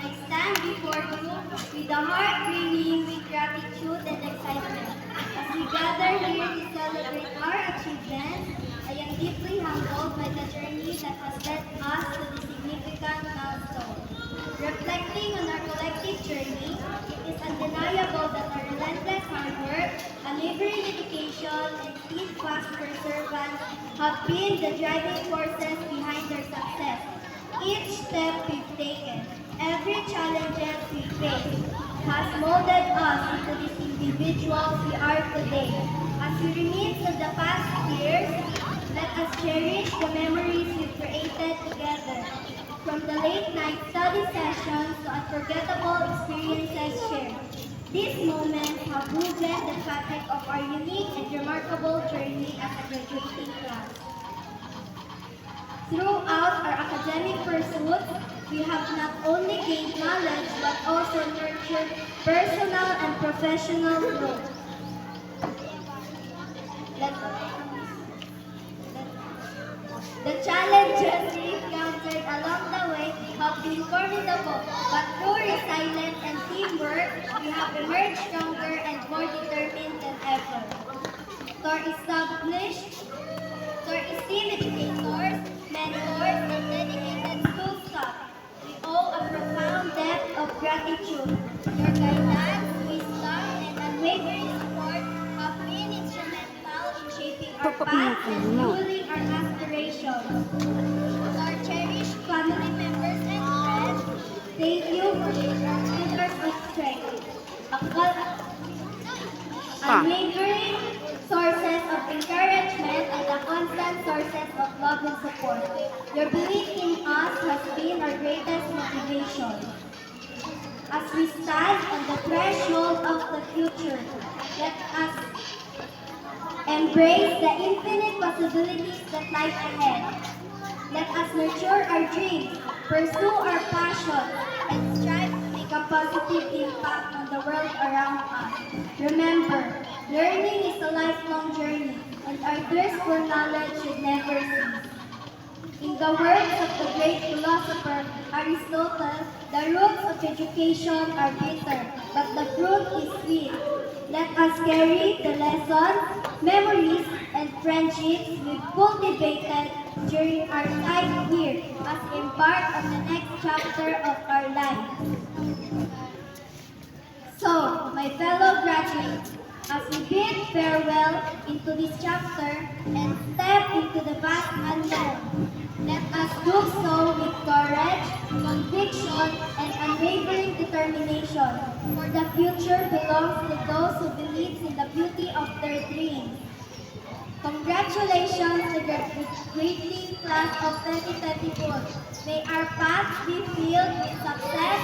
I stand before you with a heart brimming with gratitude and excitement. As we gather here to celebrate our achievements, I am deeply humbled by the journey that has led us to this significant milestone. Reflecting on our collective journey, it is undeniable that our relentless hard work, unwavering dedication, and steadfast perseverance have been the driving forces behind our success. Each step we've taken, every challenge we face, has molded us into these individuals we are today. As we reminisce on the past years, let us cherish the memories we've created together. From the late night study sessions to unforgettable experiences shared. These moments have woven the fabric of our unique and remarkable journey as a graduating class. Throughout our academic pursuits, we have not only gained knowledge but also nurtured personal and professional growth. The challenges we encountered along the way have been formidable, but through resilience and teamwork, we have emerged stronger and more determined than ever. To our esteemed educators, mentors, and dedicated school staff, we owe a profound debt of gratitude. Your guidance, wisdom, and unwavering support have been instrumental in shaping our path and fueling our aspirations. To our cherished family members and friends, thank you for being our pillars of strength. Unwavering sources of encouragement and the constant sources of love and support. Your belief in us has been our greatest motivation. As we stand on the threshold of the future, let us embrace the infinite possibilities that lie ahead. Let us nurture our dreams, pursue our passion, and strive to make a positive impact on the world around us. Remember, learning is a lifelong journey, and our thirst for knowledge should never cease. In the words of the great philosopher Aristotle, the roots of education are bitter, but the fruit is sweet. Let us carry the lessons, memories, and friendships we've cultivated during our time here as we embark on the next chapter of our lives. So, my fellow graduates, as we bid farewell into this chapter and step into the vast unknown, let us do so with courage, conviction, and unwavering determination, for the future belongs to those who believe in the beauty of their dreams. Congratulations to the graduating class of 2024. May our paths be filled with success,